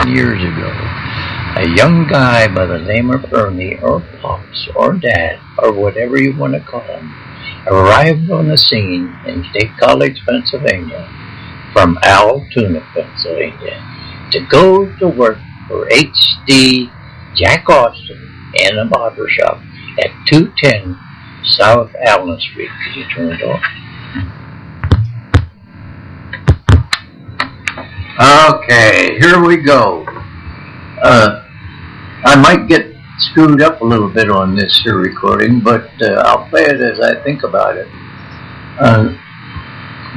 years ago, a young guy by the name of Ernie, or Pops, or Dad, or whatever you want to call him, arrived on the scene in State College, Pennsylvania, from Altoona, Pennsylvania, to go to work for H.D. Jack Austin in a barber shop at 210 South Allen Street. Could you turn it off? Okay, here we go. I might get screwed up a little bit on this here recording, but I'll play it as I think about it.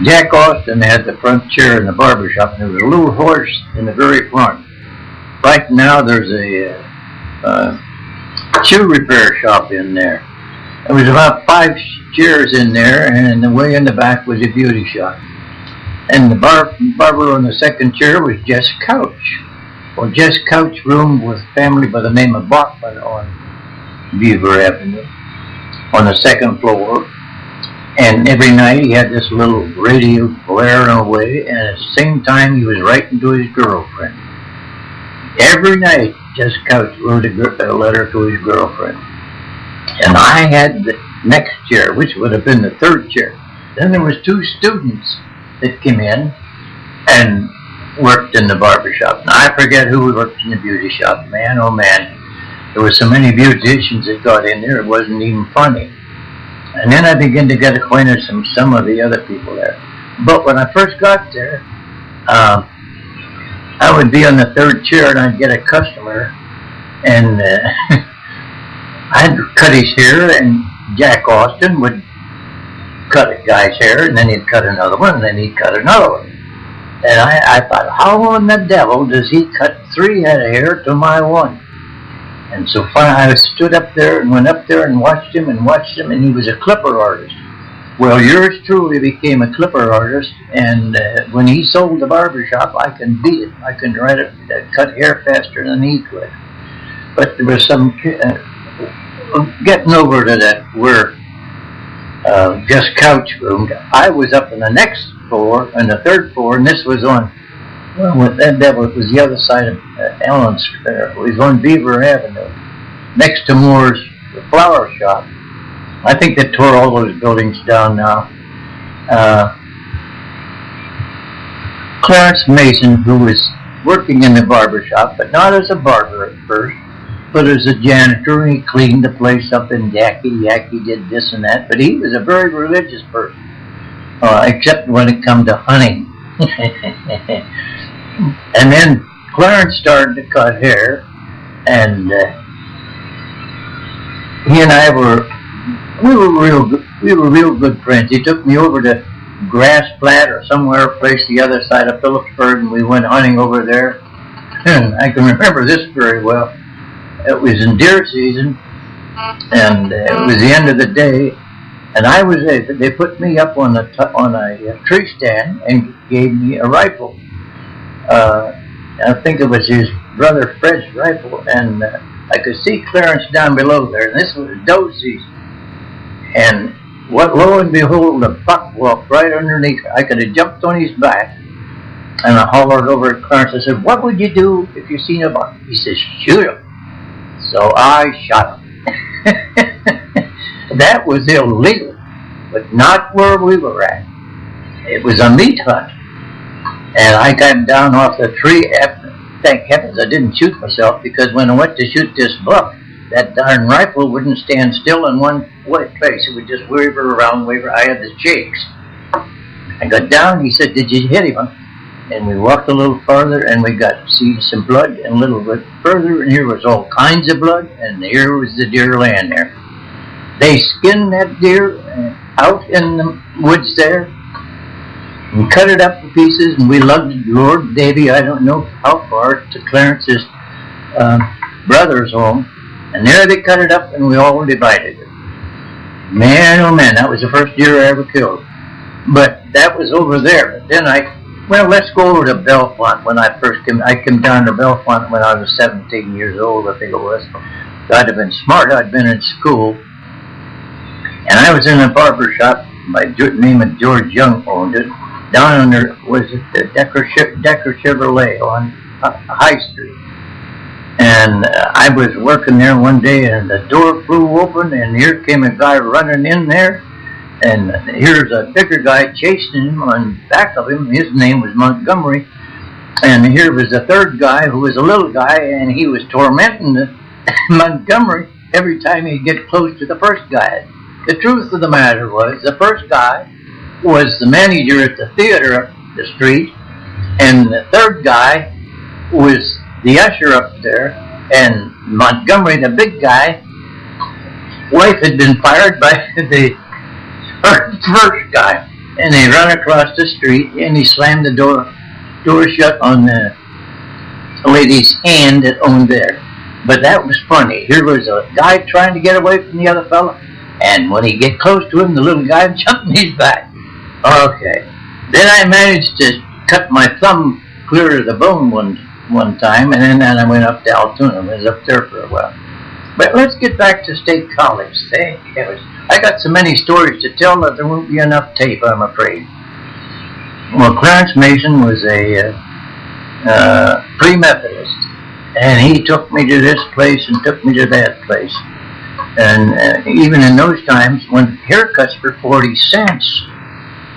Jack Austin had the front chair in the barber shop, and there was a little horse in the very front. Right now there's a shoe repair shop in there. There was about 5 chairs in there, and the way in the back was a beauty shop. And the barber on the second chair was Jess Couch. Well, Jess Couch roomed with a family by the name of Bachman on Beaver Avenue on the second floor. And every night he had this little radio blaring away, and at the same time he was writing to his girlfriend. Every night Jess Couch wrote a letter to his girlfriend. And I had the next chair, which would have been the third chair. Then there was 2 students that came in and worked in the barber shop. Now, I forget who worked in the beauty shop. Man, oh man, there were so many beauticians that got in there, it wasn't even funny. And then I began to get acquainted with some of the other people there. But when I first got there, I would be on the third chair and I'd get a customer, and I'd cut his hair, and Jack Austin would cut a guy's hair, and then he'd cut another one, and then he'd cut another one. And I thought, how in the devil does he cut 3 head of hair to my 1? And so finally I stood up there and went up there and watched him, and he was a clipper artist. Well, yours truly became a clipper artist, and when he sold the barber shop, I can beat it. I can cut hair faster than he could. But there was some getting over to that where just couch roomed. I was up on the next floor, on the third floor, and this was on, well, that was the other side of Allen Square. It was on Beaver Avenue, next to Moore's flower shop. I think they tore all those buildings down now. Clarence Mason, who was working in the barber shop, but not as a barber at first, but as a janitor, and he cleaned the place up, and Yacky did this and that, but he was a very religious person, except when it come to hunting. And then Clarence started to cut hair, and he and I were real good friends. He took me over to Grass Flat or somewhere place the other side of Phillipsburg, and we went hunting over there. And I can remember this very well. It was in deer season, and it was the end of the day, and I was there. They put me up on a tree stand and gave me a rifle. I think it was his brother Fred's rifle, and I could see Clarence down below there, and this was doe season. And lo and behold, the buck walked right underneath. I could have jumped on his back, and I hollered over at Clarence. I said, "What would you do if you seen a buck?" He says, "Shoot him." So I shot him. That was illegal, but not where we were at. It was a meat hunt. And I got down off the tree. Thank heavens I didn't shoot myself, because when I went to shoot this buck, that darn rifle wouldn't stand still in one place. It would just waver around. I had the shakes. I got down. He said, "Did you hit him?" And we walked a little farther, and we got to see some blood, and a little bit further, and here was all kinds of blood, and here was the deer laying there. They skinned that deer out in the woods there, and cut it up to pieces, and we lugged it, Lord Davy, I don't know how far, to Clarence's brother's home, and there they cut it up, and we all divided it. Man, oh man, that was the first deer I ever killed. But that was over there. But then let's go over to Bellefonte. When I came down to Bellefonte when I was 17 years old, I think it was. I'd have been smart. I'd been in school. And I was in a barber shop by the name of George Young owned it. Down under, was it the Decker Chevrolet on High Street. And I was working there one day, and the door flew open, and here came a guy running in there, and here's a bigger guy chasing him on back of him. His name was Montgomery, and here was a third guy who was a little guy, and he was tormenting Montgomery every time he'd get close to the first guy. The truth of the matter was, the first guy was the manager at the theater up the street, and the third guy was the usher up there, and Montgomery, the big guy, wife had been fired by the first guy, and they run across the street, and he slammed the door shut on the lady's hand that owned there. But that was funny. Here was a guy trying to get away from the other fella, and when he get close to him, the little guy jumped in his back. Okay. Then I managed to cut my thumb clear of the bone one time, and then I went up to Altoona. I was up there for a while. But let's get back to State College. Thank heavens. I got so many stories to tell that there won't be enough tape, I'm afraid. Well, Clarence Mason was a pre-Methodist, and he took me to this place and took me to that place. And even in those times, when haircuts were 40 cents,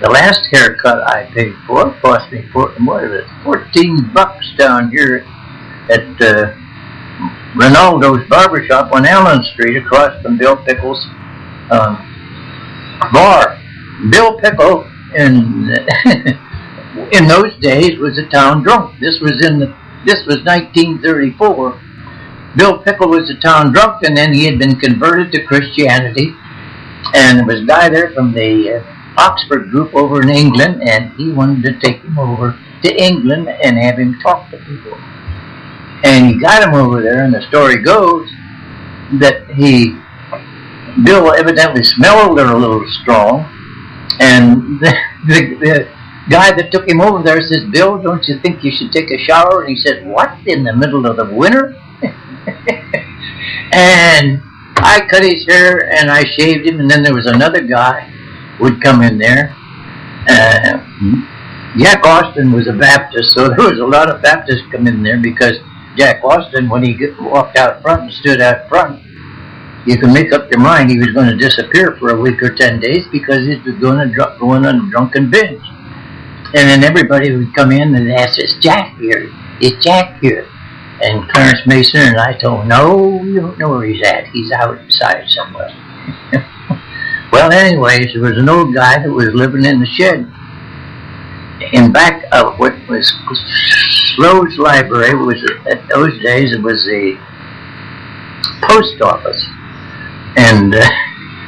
the last haircut I paid for cost me $14 down here at Ronaldo's Barbershop on Allen Street, across from Bill Pickle's bar. Bill Pickle in those days was a town drunk. This was 1934. Bill Pickle was a town drunk, and then he had been converted to Christianity, and there was a guy there from the Oxford group over in England, and he wanted to take him over to England and have him talk to people. And he got him over there, and the story goes that Bill evidently smelled her a little strong, and the guy that took him over there says, "Bill, don't you think you should take a shower?" And he said, "What, in the middle of the winter?" And I cut his hair, and I shaved him, and then there was another guy would come in there. Jack Austin was a Baptist, so there was a lot of Baptists come in there, because Jack Austin, when he walked out front and stood out front, you can make up your mind he was going to disappear for a week or 10 days, because he was going on a drunken binge. And then everybody would come in and ask, "Is Jack here? Is Jack here?" And Clarence Mason and I told him, "No, we don't know where he's at. He's outside somewhere." Well, anyways, there was an old guy that was living in the shed in back of what was Slow's Library. It was, at those days, it was a post office. And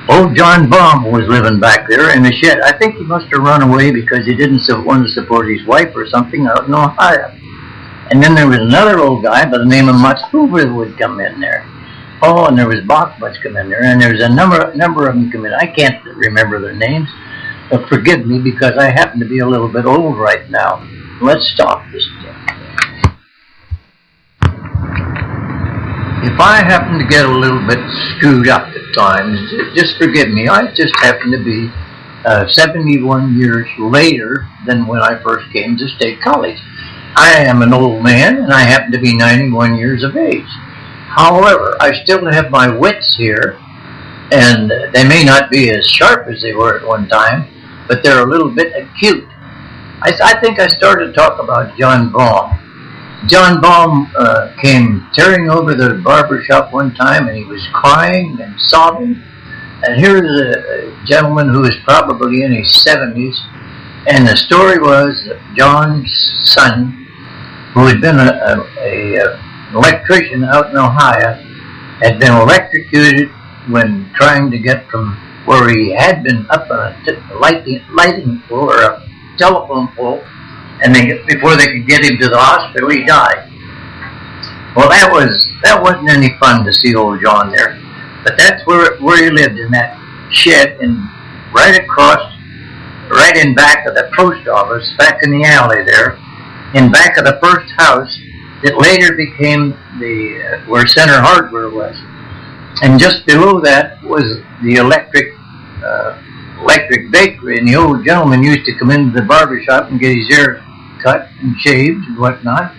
old John Baum was living back there in the shed. I think he must have run away because he didn't want to support his wife or something out in Ohio. And then there was another old guy by the name of Mutz Hoover would come in there. Oh, and there was Bachmutz come in there, and there was a number of them come in. I can't remember their names, but forgive me, because I happen to be a little bit old right now. Let's stop this thing. If I happen to get a little bit screwed up at times, just forgive me. I just happen to be 71 years later than when I first came to State College. I am an old man, and I happen to be 91 years of age. However, I still have my wits here, and they may not be as sharp as they were at one time, but they're a little bit acute. I think I started to talk about John Baum. John Baum came tearing over the barber shop one time, and he was crying and sobbing. And here's a gentleman who was probably in his 70s, and the story was that John's son, who had been an electrician out in Ohio, had been electrocuted when trying to get from where he had been up on a lighting pole or a telephone pole, and before they could get him to the hospital, he died. Well, that wasn't any fun to see old John there, but that's where he lived, in that shed, and right in back of the post office, back in the alley there, in back of the first house that later became where Center Hardware was. And just below that was the electric bakery, and the old gentleman used to come into the barber shop and get his hair cut and shaved and whatnot.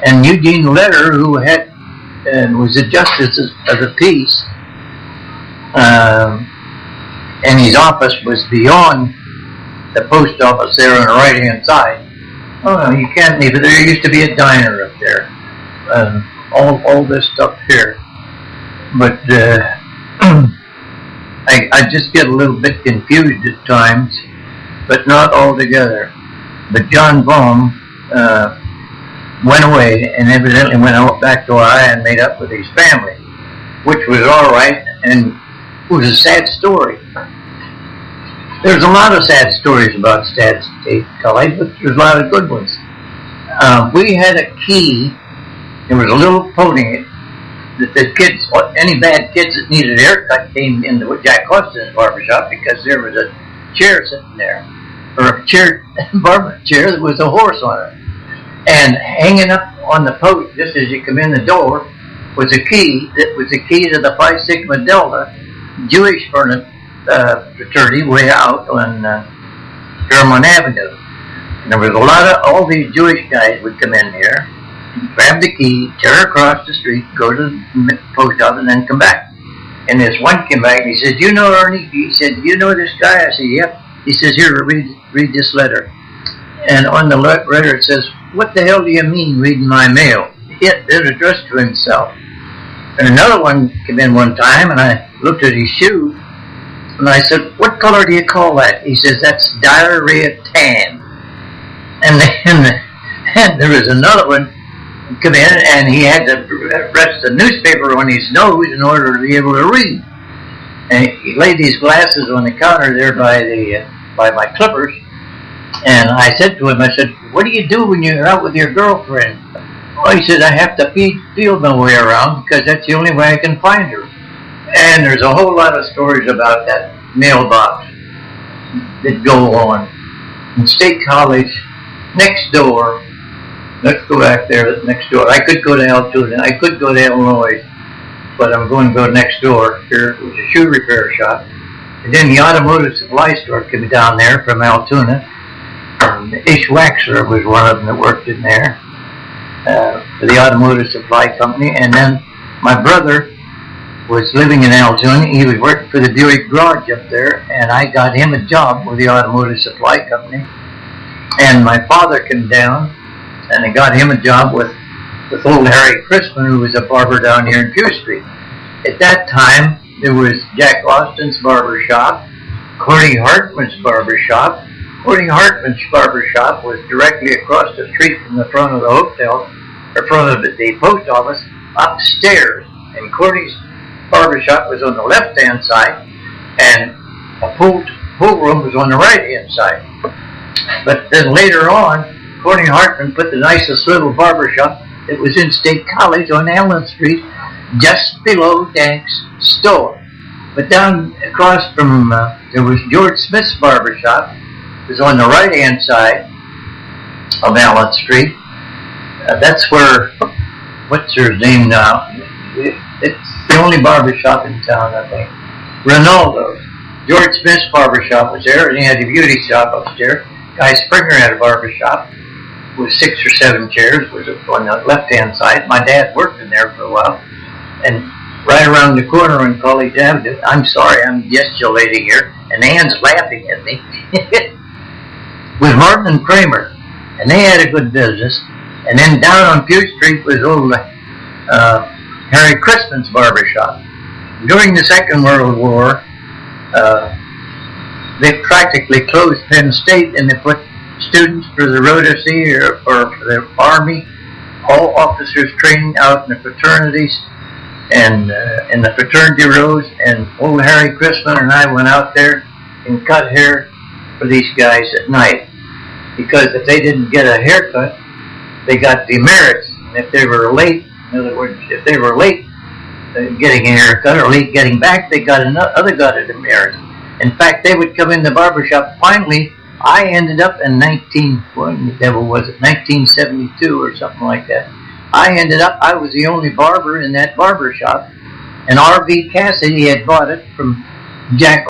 And Eugene Letter, who had was a justice of the peace, and his office was beyond the post office there on the right-hand side. Oh no, you can't leave it. There used to be a diner up there. All this stuff here. But I just get a little bit confused at times, but not altogether. But John Baum went away and evidently went out back to Ohio and made up with his family, which was all right, and it was a sad story. There's a lot of sad stories about State College, but there's a lot of good ones. We had a key. There was a little pony that the kids, any bad kids that needed a haircut, came into Jack Austin's barbershop because there was a chair sitting there, or a chair, barber chair that was a horse on it. And hanging up on the post, just as you come in the door, was a key that was the key to the Phi Sigma Delta Jewish fraternity way out on Fairmont Avenue. And there was a lot of, all these Jewish guys would come in here, grab the key, tear across the street, go to the post office, and then come back. And this one came back and he said, "You know Ernie?" He said, "You know this guy?" I said, "Yep." He says, "Here, read this letter." And on the letter it says, "What the hell do you mean reading my mail?" It was addressed to himself. And another one came in one time, and I looked at his shoe, and I said, "What color do you call that?" He says, "That's diarrhea tan." And then there was another one come in, and he had to rest the newspaper on his nose in order to be able to read. And he laid these glasses on the counter there by my clippers. And I said to him, I said, "What do you do when you're out with your girlfriend?" Oh, he said, "I have to feel my way around because that's the only way I can find her." And there's a whole lot of stories about that mailbox that go on. In State College, next door, let's go back there next door. I could go to Altoona, I could go to Illinois, but I'm going to go next door. There was a shoe repair shop. And then the automotive supply store came down there from Altoona. Ish Waxer was one of them that worked in there for the automotive supply company. And then my brother was living in Altoona. He was working for the Buick Garage up there, and I got him a job with the automotive supply company. And my father came down, and I got him a job with old Harry Crispin, who was a barber down here in Pew Street. At that time, there was Jack Austin's barber shop, Corny Hartman's barber shop. Corny Hartman's barber shop was directly across the street from the front of the hotel, or front of the post office, upstairs. And Corny's barber shop was on the left-hand side, and a pool room was on the right-hand side. But then later on, Corny Hartman put the nicest little barber shop. It was in State College on Allen Street, just below Dank's store. But down across from, there was George Smith's barber shop. It was on the right-hand side of Allen Street. That's where, what's her name now? It's the only barber shop in town, I think. Ronaldo's. George Smith's barber shop was there, and he had a beauty shop upstairs. Guy Springer had a barber shop with 6 or 7 chairs, was on the left-hand side. My dad worked in there for a while. And right around the corner on College Avenue, I'm sorry, I'm gesticulating here, and Ann's laughing at me, was Martin and Kramer. And they had a good business. And then down on Pew Street was old Harry Crispin's barber shop. During the Second World War, they practically closed Penn State, and they put students for the ROTC or for the Army, all officers training out in the fraternities and in the fraternity rows. And old Harry Crispin and I went out there and cut hair for these guys at night, because if they didn't get a haircut, they got demerits. And if they were late, in other words, if they were late getting a haircut or late getting back, they got a demerit. In fact, they would come in the barbershop. Finally, I ended up in 1972 or something like that. I was the only barber in that barbershop, and R.V. Cassidy had bought it from Jack